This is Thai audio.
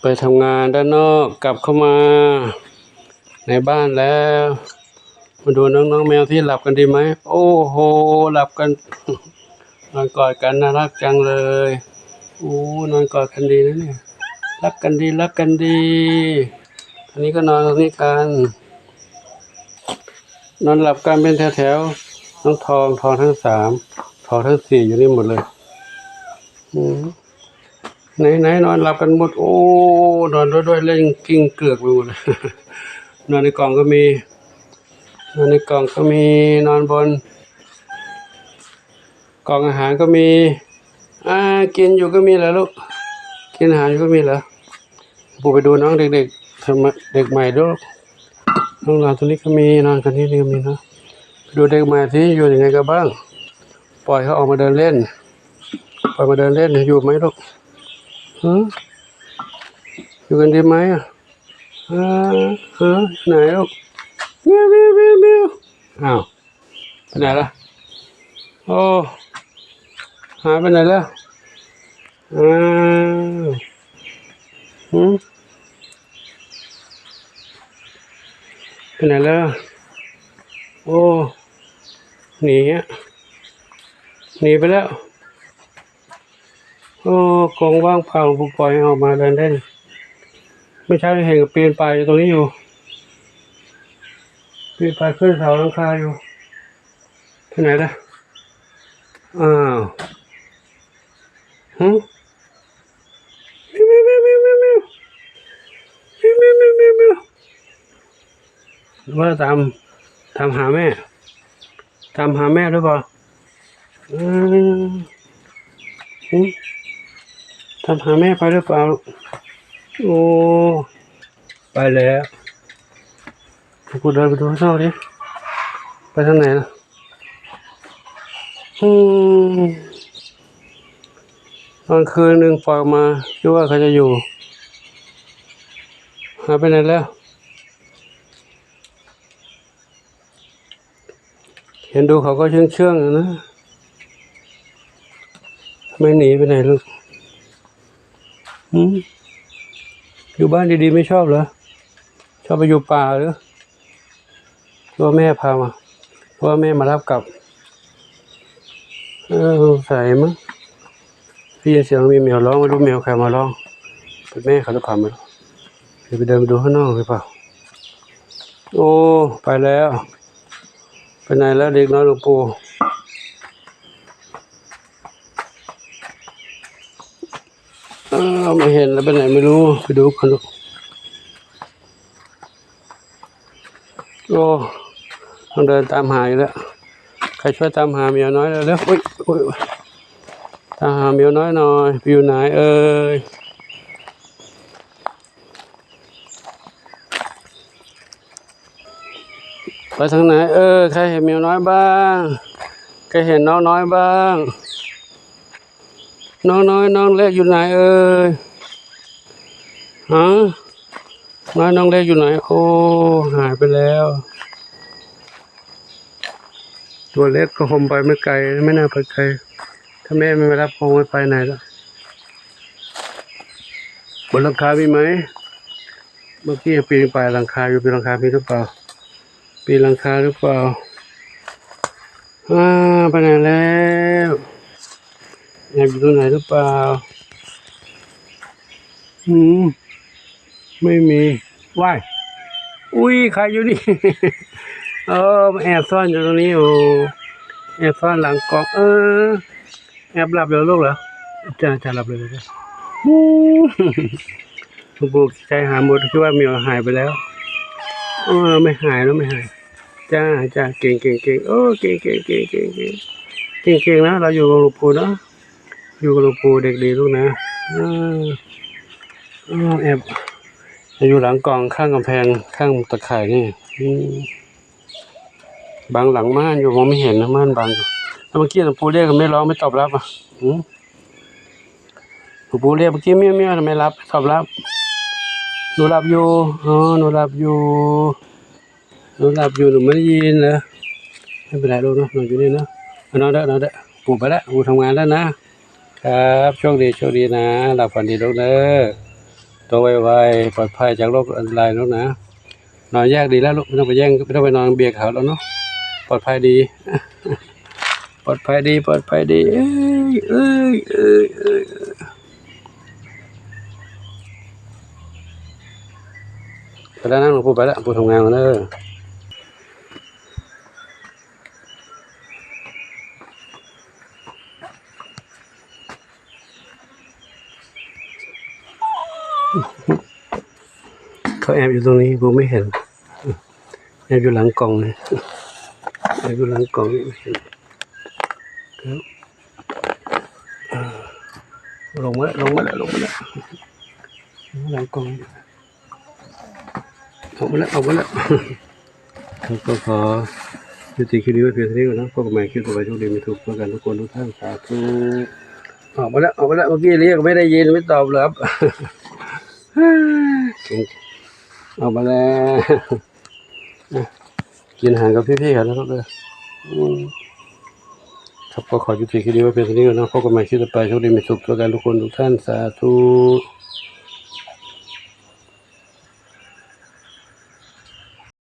ไปทำงานด้านนอกกลับเข้ามาในบ้านแล้วมาดูน้องๆแมวที่หลับกันดีไหมโอ้โหหลับกันนอนกอดกันน่ารักจังเลยโอ้นอนกอดกันดีนะเนี่ยรักกันดีรักกันดีอันนี้ก็นอนตรงนี้กันนอนหลับกันเป็นแถวๆน้องทองทั้ง3ทองทั้ง4อยู่นี่หมดเลยไหนนอนหลับกันหมดโอ้นอนด้วยเล่นกิ้งเกือกไปหมดเลยนอนในกล่องก็มีนอนในกล่องก็มีนอนบนกล่องอาหารก็มีกินอยู่ก็มีเหรอลูกกินอาหารอยู่ก็มีเหรอปู่ไปดูน้องเด็กๆทำเด็กใหม่ด้วยน้องนอนตรงนี้ก็มีนอนกันที่นี่ก็มีนะไปดูเด็กใหม่ที่อยู่ยังไงกันบ้างปล่อยเขาออกมาเดินเล่นปล่อยมาเดินเล่นอยู่ไหมลูกอยู่กันดีไหมไหนลูกเมียวอ้าวไปไหนล่ะโอ้หายไปไหนแล้วไปไหนแล้วโอ้หนีไปแล้วโอ้กองว่างเปล่าปล่อยออกมาเดินเล่นไม่ใช่เห็นกับปีนไปตรงนี้อยู่ปีนไปขึ้นเสาหลังคาอยู่ที่ไหนล่ะอ้าวว่าตามหาแม่หรือเปล่าตามหาแม่ไปหรือเปล่าโอ้ไปแล้วกูเดินไปดูข้างนอกดิไปทางไหนนะตอนคืนหนึ่งปล่อยมาคิดว่าเขาจะอยู่หายไปไหนแล้วเห็นดูเขาก็เชื่องๆนะไม่หนีไปไหนลูกอยู่บ้านดีๆไม่ชอบเหรอชอบไปอยู่ป่าหรือว่าแม่พามาว่าแม่มารับกลับใส่มั้งพี่เสียงมีแมวร้องไม่รู้แมวใครมาร้องเป็นแม่เขาหรือเปล่าไม่รู้เดี๋ยวไปเดินไปดูข้างนอกหรือเปล่าโอ้ไปแล้วไปไหนแล้วเด็กน้อยหลวงปู่ไม่เห็นแล้วไปไหนไม่รู้ไปดูกันลูกโอ้ต้องเดินตามหาอีกแล้วใครช่วยตามหาเมียน้อยแล้วโอ้ยตามหาเมียน้อยหน่อยอยู่ไหนไปทางไหนใครเห็นเมียน้อยบ้างใครเห็นน้องน้อยบ้างน้องเล็กอยู่ไหนน้องเล็กอยู่ไหนโอ้หายไปแล้วตัวเล็กก็คงไปไม่ไกลไม่น่าไปไกลถ้าแม่ไม่มารับคงไม่ไปไหนแล้วบนหลังคามีไหมเมื่อกี้ปีนไปหลังคาอยู่ปีนหลังคามีหรือเปล่าปีนหลังคาหรือเปล่าไปไหนแล้วแอบอยู่ตรงไหนหรือเปล่าไม่มีว่ายอุ้ยใครอยู่นี่แอบซ่อนอยู่ตรงนี้โอ้แอบซ่อนหลังกองแอบหลับแล้วลูกเหรอจะหลับเลยจ้ะคุณปู่ใจหาหมดคิดว่าเมียหายไปแล้วไม่หายแล้วไม่หายจ้าเก่งโอ้เก่งนะเราอยู่กับหลวงปู่นะอยู่กับหลวงปู่เด็กดีลูกนะแอบอยู่หลังกองข้างกำแพงข้างตะข่ายนี่บางหลังม่านอยู่มองไม่เห็นนะม่านบางอยู่แล้วเมื่อกี้หลวงปู่เรียกไม่ร้องไม่ตอบรับหลวงปู่เรียกเมื่อกี้เมียวทำไมรับตอบรับหนูหลับอยู่หนูหลับอยู่หนูไม่ได้ยินเหรอไม่เป็นไรลูกนะนอนอยู่นี่นะนอนเด้อปู่ไปแล้วปู่ทำงานแล้วนะครับโชคดีนะหลับฝันดีลูกเด้อ ตัวไวๆปลอดภัยจากโรคอันตรายแล้วนะนอนแยกดีแล้วลูกไม่ต้องไปแย่งไม่ต้องไปนอนเบียดเขาแล้วเนาะปลอดภัยดีปลอดภัยดีเอ้ยไปแล้วนะหลวงปู่ไปแล้วปู่ทำงานมาเนอะเขาแอบอยู่ตรงนี้ผมไม่เห็นแอบอยู่หลังกล่องเลยแอบอยู่หลังกล่องนี่ไม่เห็นครับลงมาแล้วหลังกล่องออกมาแล้วครับก็ขอยุติคลิปนี้ไว้เพียงเท่านี้ก่อนนะพบกันใหม่คลิปต่อไปโชคดีมีทุกประการทุกคนทุกท่านสาธุออกมาแล้วเมื่อกี้เรียกไม่ได้ยินไม่ตอบเลยครับออกมาแล้วกินอาหารกับพี่ๆกันนะครับเลยครับก็ขอยุติคลิปนี้ไว้เพียงเท่านี้ก่อนนะพบกันใหม่คลิปต่อไปโชคดีมีสุขประการทุกคนทุกท่านสาธุ